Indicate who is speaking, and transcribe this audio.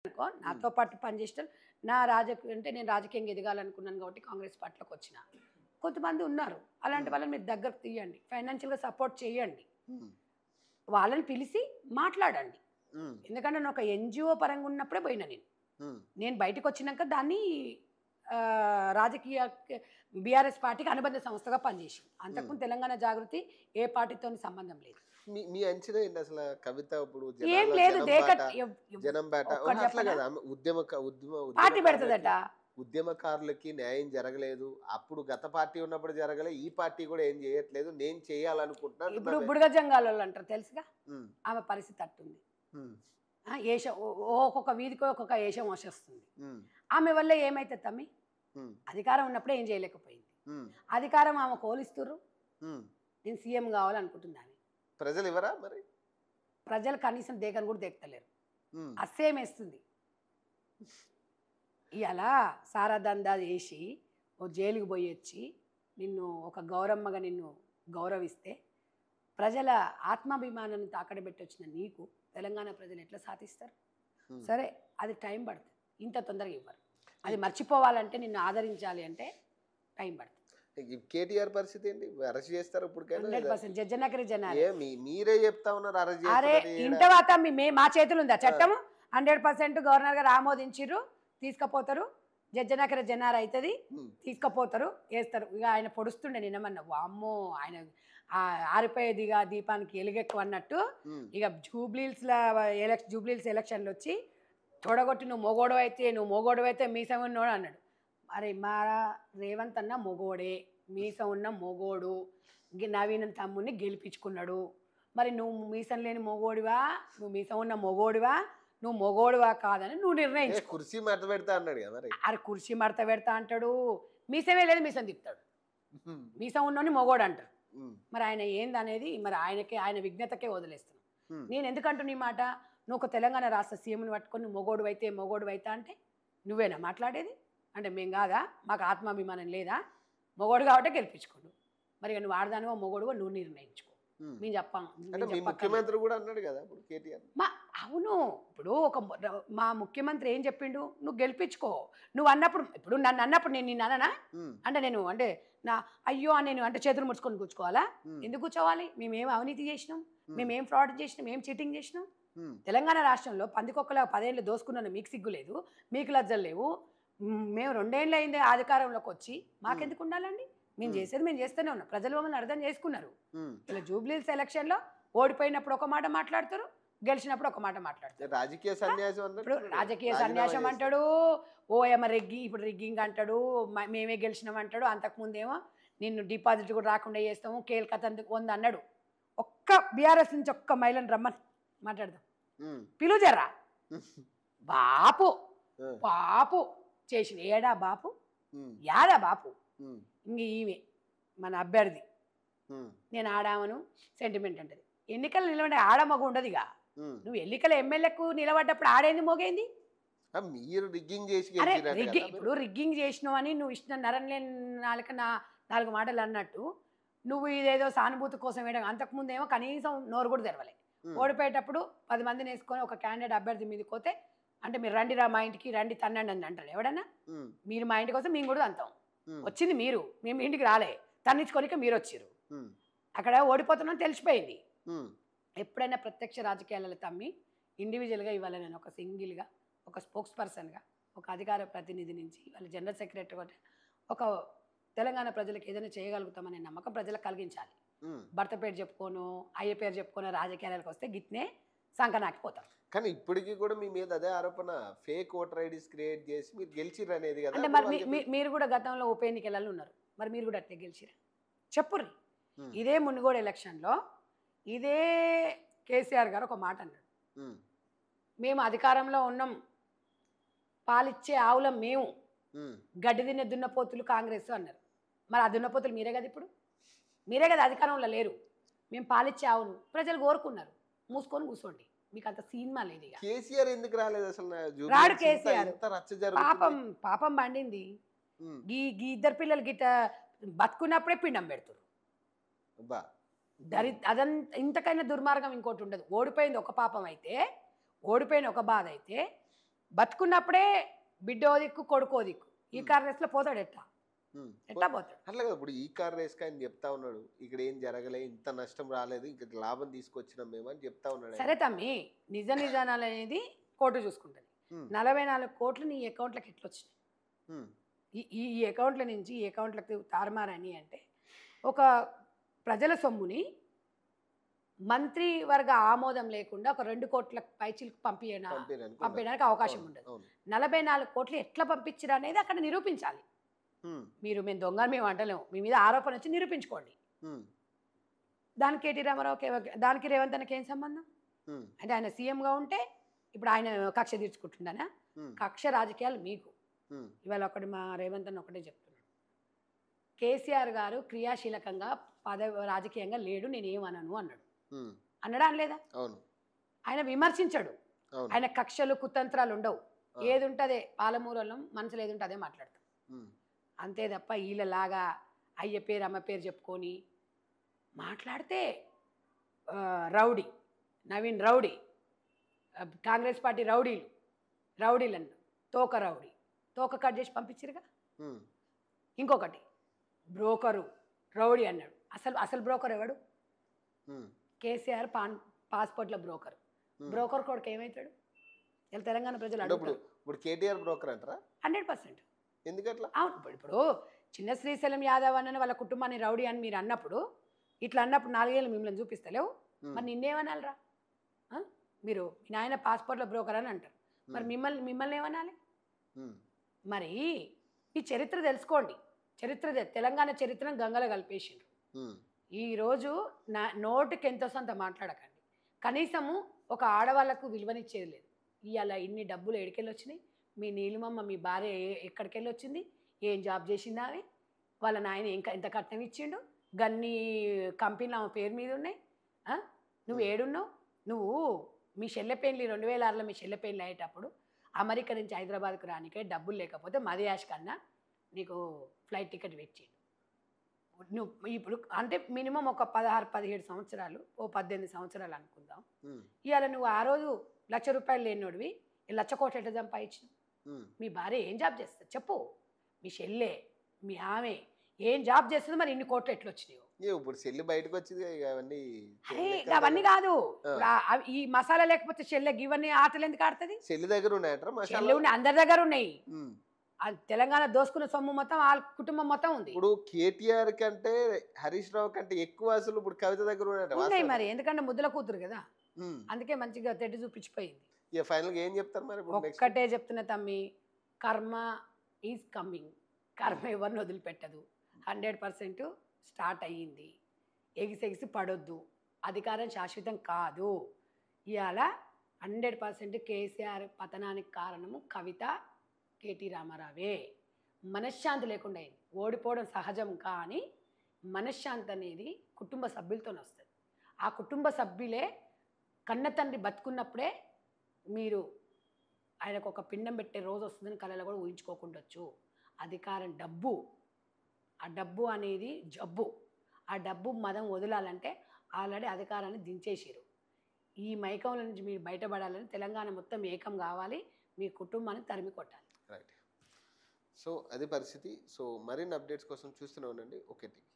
Speaker 1: అనుకో నాతో పాటు పనిచేసిన నా రాజకీయ అంటే నేను రాజకీయంగా ఎదగాలనుకున్నాను కాబట్టి కాంగ్రెస్ పార్టీలోకి వచ్చిన కొంతమంది ఉన్నారు. అలాంటి వాళ్ళని మీరు దగ్గరకు తీయండి, ఫైనాన్షియల్గా సపోర్ట్ చేయండి, వాళ్ళని పిలిచి మాట్లాడండి. ఎందుకంటే నేను ఒక ఎన్జిఓ పరంగా ఉన్నప్పుడే పోయినా నేను బయటకు వచ్చినాక దాన్ని రాజకీయ బీఆర్ఎస్ పార్టీకి అనుబంధ సంస్థగా పనిచేసింది. అంతకుముందు తెలంగాణ జాగృతి ఏ పార్టీతో సంబంధం లేదు.
Speaker 2: మీ అంచనా ఏంటి అసలు? కవిత ఇప్పుడు
Speaker 1: ఏం లేదు,
Speaker 2: జనం బేట అట్లా కదా,
Speaker 1: పార్టీ పెడుతుందట.
Speaker 2: ఉద్యమకారులకి న్యాయం జరగలేదు, అప్పుడు గత పార్టీ ఉన్నప్పుడు జరగలేదు, ఈ పార్టీ కూడా ఏం చేయట్లేదు, నేను చేయాలనుకుంటున్నాను.
Speaker 1: ఇప్పుడు బుడగ జంగాలలో అంటారు తెలుసుగా, ఆమె పరిస్థితి అట్టుంది. ఏషం ఒక్కొక్క వీధికి ఒక్కొక్క ఏషం వచ్చేస్తుంది. ఆమె వల్ల ఏమైతే తమ్మి, అధికారం ఉన్నప్పుడే ఏం చేయలేకపోయింది. అధికారం ఆమె కోలిస్తుర్రు, నేను సీఎం కావాలనుకుంటున్నాను.
Speaker 2: ప్రజలు ఇవ్వరా మరి?
Speaker 1: ప్రజలు కనీసం దేకని కూడా దేకతలేరు, అస్సేమేస్తుంది. ఇలా సారా దందా చేసి ఓ జైలుకి పోయి వచ్చి నిన్ను ఒక గౌరమ్మగా నిన్ను గౌరవిస్తే ప్రజల ఆత్మాభిమానాన్ని తాకడ పెట్టి వచ్చిన నీకు తెలంగాణ ప్రజలు ఎట్లా సాధిస్తారు? సరే, అది టైం పడుతుంది, ఇంత తొందరగా ఇవ్వరు. అది మర్చిపోవాలంటే నిన్ను ఆదరించాలి అంటే టైం పడుతుంది.
Speaker 2: కేటీఆర్ పరిస్థితి ఏంటి? అరెస్ట్ చేస్తారు ఇప్పుడు?
Speaker 1: 100% జడ్జనకరి జనాలు
Speaker 2: మీరే చెప్తా ఉన్నారు అరెస్ట్ చేస్తారు.
Speaker 1: అరే ఇంటవాత మా చేతులు ఉందా చట్టము? 100% గవర్నర్ గారు ఆమోదించిర్రు, తీసుకుపోతారు. జడ్జనకర జనారు అవుతుంది, తీసుకుపోతారు, వేస్తారు. ఇక ఆయన పొడుస్తుండే నిన్నమన్నా, వామ్మో ఆయన ఆరిపోయేదిగా దీపానికి ఎలుగెక్కువ అన్నట్టు. ఇక జూబ్లీహిల్స్ ఎలక్షన్లు వచ్చి తొడగొట్టి నువ్వు మొగోడు అయితే మీసం ఉన్నోడు అన్నాడు. అరే మా రేవంత్ అన్న మొగోడే, మీసం ఉన్న మొగోడు, నవీన్ తమ్ముడిని గెలిపించుకున్నాడు. మరి నువ్వు మీసం లేని మొగోడివా, నువ్వు మీసం ఉన్న మొగోడివా, నువ్వు మొగోడివా కాదని నువ్వు నిర్ణయించు.
Speaker 2: కుర్చీ మడత పెడతా అన్నాడు కదా.
Speaker 1: అరే కుర్చీ మడత పెడతా అంటాడు, మీసమే లేదు మీసం తిప్పుతాడు, మీసం ఉన్నోని మొగోడు అంటారు. మరి ఆయన ఏందనేది మరి ఆయన విజ్ఞతకే వదిలేస్తున్నాం. నేను ఎందుకంటున్నా ఈ మాట? నువ్వు ఒక తెలంగాణ రాష్ట్ర సీఎంని పట్టుకొని నువ్వు మొగోడు అయితే అంటే నువ్వేనా మాట్లాడేది? అంటే మేము కాదా? మాకు ఆత్మాభిమానం లేదా? మొగోడు కాబట్టి గెలిపించుకోడు. మరి నువ్వు ఆడదానివో మొగోడువో నువ్వు నిర్ణయించుకో. మేము
Speaker 2: ముఖ్యమంత్రి కూడా అన్నాడు కదా ఇప్పుడు కేటీఆర్.
Speaker 1: అవును, ఇప్పుడు మా ముఖ్యమంత్రి ఏం చెప్పిండు? నువ్వు గెలిపించుకో. నువ్వు అన్నప్పుడు, ఇప్పుడు నన్ను అన్నప్పుడు నేను నిన్ను అన్నానా? అంటే నా అయ్యో నేను అంటే చేతులు ముడుచుకొని కూర్చోవాలా? ఎందుకు కూర్చోవాలి? మేమేం అవినీతి చేసినాం, మేమేం ఫ్రాడ్ చేసినాం, ఏం చీటింగ్ చేసినాం? తెలంగాణ రాష్ట్రంలో పందికొక్కల 10 ఏళ్ళు దోసుకున్నాను, మీకు సిగ్గు లేదు, మీకు లజ్జలు లేవు. మేము 2 ఏళ్ళు అయింది అధికారంలోకి వచ్చి, మాకెందుకు ఉండాలండి? మేము చేసేది మేము చేస్తూనే ఉన్నాం. ప్రజలు మమ్మల్ని అర్థం చేసుకున్నారు. ఇలా జూబ్లీహిల్స్ ఎలక్షన్లో ఓడిపోయినప్పుడు ఒక మాట మాట్లాడతారు, గెలిచినప్పుడు ఒక మాట మాట్లాడతారు.
Speaker 2: రాజకీయ సన్యాసం
Speaker 1: ఇప్పుడు రాజకీయ సన్యాసం అంటాడు, ఓఎమ ఇప్పుడు రిగ్గింగ్ అంటాడు, మేమే గెలిచినాం అంటాడు. అంతకుముందేమో నిన్ను డిపాజిట్ కూడా రాకుండా చేస్తాము, కేల్కత వంద అన్నాడు. ఒక్క బీఆర్ఎస్ నుంచి ఒక్క మహిళను రమ్మని మాట్లాడదాం, పిలుజర్రా. బాపు చేసిన ఏడా బాపు, యాడా బాపు. ఇంక ఈమె మన అభ్యర్థి, నేను ఆడామను సెంటిమెంట్ అంటది. ఎన్నికలు నిలబడే ఆడమగ ఉండదుగా. నువ్వు ఎన్నికల ఎమ్మెల్యేకు నిలబడ్డప్పుడు ఆడేంది మోగైంది? ఇప్పుడు రిగ్గింగ్ చేసినావు అని నువ్వు ఇచ్చిన నరంలేని నాలుగు మాటలు అన్నట్టు నువ్వు ఇదేదో సానుభూతి కోసం వేయడం. అంతకుముందేమో కనీసం నోరు కూడా తెరవలే. ఓడిపోయేటప్పుడు 10 మందిని వేసుకొని ఒక క్యాండిడేట్ అభ్యర్థి మీదకి పోతే అంటే మీరు రండి రా మా ఇంటికి, రండి తన్నండి అని అంటారు ఎవడన్నా. మీరు మా ఇంటికి వస్తే మేము కూడా అంతాం. వచ్చింది మీరు, మేము ఇంటికి రాలే, తన్నించుకోనిక మీరు వచ్చారు. అక్కడ ఓడిపోతున్నాను తెలిసిపోయింది. ఎప్పుడైనా ప్రత్యక్ష రాజకీయాలలో తమ్మి ఇండివిజువల్గా ఇవాళ నేను ఒక సింగిల్గా, ఒక స్పోక్స్ పర్సన్గా, ఒక అధికార ప్రతినిధి నుంచి వాళ్ళ జనరల్ సెక్రటరీ ఒక తెలంగాణ ప్రజలకు ఏదైనా చేయగలుగుతామనే నమ్మకం ప్రజలకు కలిగించాలి. భర్త పేరు చెప్పుకోను, అయ్య పేరు చెప్పుకోను రాజకీయాలకు వస్తే గిట్నే సంకనాకిపోతాం.
Speaker 2: కానీ ఇప్పటికీ కూడా మీ మీద అదే ఆరోపణ, ఫేక్ ఓటర్ ఐడీస్ క్రియేట్ చేసి మీరు గెలిచిర్రు అనేది కదా.
Speaker 1: అంటే మరి మీరు కూడా గతంలో ఉప ఎన్నికలలో ఉన్నారు, మరి మీరు కూడా అట్లే గెలిచిరా చెప్పుర్రి. ఇదే మునుగోడు ఎలక్షన్లో ఇదే కేసీఆర్ గారు ఒక మాట అన్నాడు, మేము అధికారంలో ఉన్నాం, పాలిచ్చే ఆవులం మేము, గడ్డి తినే దున్నపోతులు కాంగ్రెస్ అన్నారు. మరి ఆ దున్నపోతులు మీరే కదా, ఇప్పుడు మీరే కదా అధికారంలో లేరు. మేము పాలిచ్చే ఆవును ప్రజలు కోరుకున్నారు, మూసుకొని కూర్చోండి, మీకు అంత సినిమా లేదు. ఇక
Speaker 2: కేసీఆర్ ఎందుకు రాలేదు అసలు?
Speaker 1: రాడు కేసీఆర్, పాపం పండింది. ఈ ఇద్దరు పిల్లలు గిట్ట బతుకున్నప్పుడే పిండం పెడుతురు. అదంతా ఇంతకైనా దుర్మార్గం ఇంకోటి ఉండదు. ఓడిపోయింది ఒక పాపం అయితే, ఓడిపోయిన ఒక బాధ అయితే, బతుకున్నప్పుడే బిడ్డో దిక్కు కొడుకో దిక్కు ఈ కార్ రేస్లో పోతాడు ఎట్లా పోతాడు?
Speaker 2: అట్లా కదా ఇప్పుడు ఈ కార్ రేస్కి ఆయన చెప్తా ఉన్నాడు, ఇక్కడ ఏం జరగలే, ఇంత నష్టం రాలేదు, ఇంకా లాభం తీసుకొచ్చినాం మేము అని చెప్తా ఉన్నాడు.
Speaker 1: సరే తమ్మి, నిజ నిజానాలు అనేది కోర్టు చూసుకుంటుంది. 44 కోట్లు నీ అకౌంట్లకు ఎట్లా వచ్చినాయి? ఈ అకౌంట్ల నుంచి ఈ అకౌంట్లకు తారుమారని అంటే ఒక ప్రజల సొమ్ముని మంత్రివర్గ ఆమోదం లేకుండా ఒక 2 కోట్ల పైచిలకు పంపించడానికి అవకాశం ఉండదు. 44 కోట్లు ఎట్లా పంపించరు అనేది అక్కడ నిరూపించాలి. మీరు మేము దొంగ మేము అంటలేము, మీ మీద ఆరోపణ వచ్చి నిరూపించుకోండి. దానికి కేటీ రామారావు దానికి రేవంత్ అన్నకి ఏం సంబంధం? అంటే ఆయన సీఎంగా ఉంటే ఇప్పుడు ఆయన కక్ష తీర్చుకుంటుండనా? కక్ష రాజకీయాలు మీకు. ఇవాళ ఒకటి మా రేవంత్ అన్న ఒకటే చెప్తున్నాడు, కేసీఆర్ గారు క్రియాశీలకంగా రాజకీయంగా లేడు, నేనేమనను అన్నాడు. అన్నాడా అనలేదా? ఆయన విమర్శించాడు. ఆయన కక్షలు కుతంత్రాలు ఉండవు, ఏది ఉంటుందే పాలమూలలో మనసులో ఏది ఉంటుందే మాట్లాడతాం అంతే తప్ప వీళ్ళలాగా అయ్య పేరు అమ్మ పేరు చెప్పుకొని మాట్లాడితే rowdy Naveen rowdy, Congress party రౌడీలను తోక కట్ చేసి పంపించారుగా. ఇంకొకటి బ్రోకరు రౌడీ అన్నాడు. అసలు బ్రోకర్ ఎవడు? కేసీఆర్ పాస్పోర్ట్ల బ్రోకర్ కొడుకు ఏమవుతాడు? ఇలా తెలంగాణ ప్రజలు అడుగుతారు.
Speaker 2: ఇప్పుడు కేటీఆర్ బ్రోకర్ అంటారా?
Speaker 1: 100%.
Speaker 2: ఎందుకట్లా?
Speaker 1: అవును, ఇప్పుడు చిన్న శ్రీశైలం యాదవ్ అన్న వాళ్ళ కుటుంబాన్ని రౌడీ అని మీరు అన్నప్పుడు, ఇట్లా అన్నప్పుడు 4 ఏళ్ళు మిమ్మల్ని చూపిస్తలేవు, మరి నిన్నేమనాలిరా? మీరు మీ నాయన పాస్పోర్ట్ల బ్రోకర్ అని అంటారు, మరి మిమ్మల్ని ఏమనాలి? మరి ఈ చరిత్ర తెలుసుకోండి. తెలంగాణ చరిత్రను గంగలో కలిపేసిండ్రు. ఈరోజు నోటికి ఎంతో సొంత మాట్లాడకండి. కనీసము ఒక ఆడవాళ్లకు విలువనిచ్చేది లేదు. ఇవాళ ఇన్ని డబ్బులు ఎక్కడికెళ్ళి వచ్చినాయి? మీ నీలిమమ్మ మీ భార్య ఎక్కడికెళ్ళి వచ్చింది? ఏం జాబ్ చేసిందా? అవి వాళ్ళ నాయన ఎంత కట్నం ఇచ్చిండు? గన్ని కంపెనీలు ఆమె పేరు మీద ఉన్నాయి. నువ్వు ఏడున్నావు? నువ్వు మీ చెల్లెపేన్లు 2006లో మీ చెల్లెపేన్లు అయ్యేటప్పుడు అమెరికా నుంచి హైదరాబాద్కు రానికే డబ్బులు లేకపోతే మదియాష్ కన్నా నీకు ఫ్లైట్ టికెట్ పెట్టిండు. నువ్వు ఇప్పుడు అంటే మినిమం ఒక 16-17 సంవత్సరాలు, ఓ 18 సంవత్సరాలు అనుకుందాం. ఇవాళ నువ్వు ఆ రోజు ₹1,00,000 లేనోడివి 1,00,000 కోట్లు ఎట్లా సంపాదించినావు? మీ భార్య ఏం జాబ్ చేస్తుంది చెప్పు? మీ చెల్లె మీ ఆమె ఏం జాబ్ చేస్తుంది? మరి ఇన్ని కోట్లు ఎట్లా వచ్చినాయో?
Speaker 2: ఇప్పుడు చెల్లి బయటకు వచ్చింది.
Speaker 1: అవన్నీ కాదు, ఈ మసాలా లేకపోతే చెల్లె ఇవన్నీ ఆటలు ఎందుకు ఆడుతుంది?
Speaker 2: చెల్లి దగ్గర ఉన్నాయంటారా?
Speaker 1: చెల్లి ఉన్నాయి, అందరి దగ్గర ఉన్నాయి. తెలంగాణ దోసుకున్న సొమ్ము మొత్తం వాళ్ళ కుటుంబం మొత్తం ఉంది.
Speaker 2: ఇప్పుడు కేటీఆర్ కంటే హరీష్ రావు కంటే ఎక్కువ అసలు ఇప్పుడు కవిత దగ్గర
Speaker 1: ఉన్నాయి. మరి ఎందుకంటే ముద్దుల కూతురు కదా, అందుకే మంచిగా తెడ్డు చూపించిపోయింది.
Speaker 2: ఫైనల్ ఏం చెప్తారు మరి?
Speaker 1: ఒక్కటే చెప్తున్నా తమ్మి, కర్మ ఈజ్ కమ్మింగ్. కర్మ ఎవరిని వదిలిపెట్టదు. 100% స్టార్ట్ అయ్యింది. ఎగిసెగిసి పడొద్దు. అధికారం శాశ్వతం కాదు. ఇవాళ 100% కేసీఆర్ పతనానికి కారణము కవిత, కేటీ రామారావే. మనశ్శాంతి లేకుండా అయింది. ఓడిపోవడం సహజం, కానీ మనశ్శాంతి అనేది కుటుంబ సభ్యులతోనే వస్తుంది. ఆ కుటుంబ సభ్యులే కన్న తండ్రి బతుకున్నప్పుడే మీరు ఆయనకు ఒక పిండం పెట్టే రోజు వస్తుందని కళలో కూడా ఊహించుకోకుండొచ్చు. అధికారం డబ్బు, ఆ డబ్బు అనేది జబ్బు. ఆ డబ్బు మదం వదలాలంటే ఆల్రెడీ అధికారాన్ని దించేసారు. ఈ మైకంలో నుంచి మీరు బయటపడాలని తెలంగాణ మొత్తం ఏకం కావాలి, మీ కుటుంబాన్ని తరిమి కొట్టాలి.
Speaker 2: రైట్. సో అది పరిస్థితి. సో మరిన్ని అప్డేట్స్ కోసం చూస్తూనే ఉండండి ఓకే టీవీ.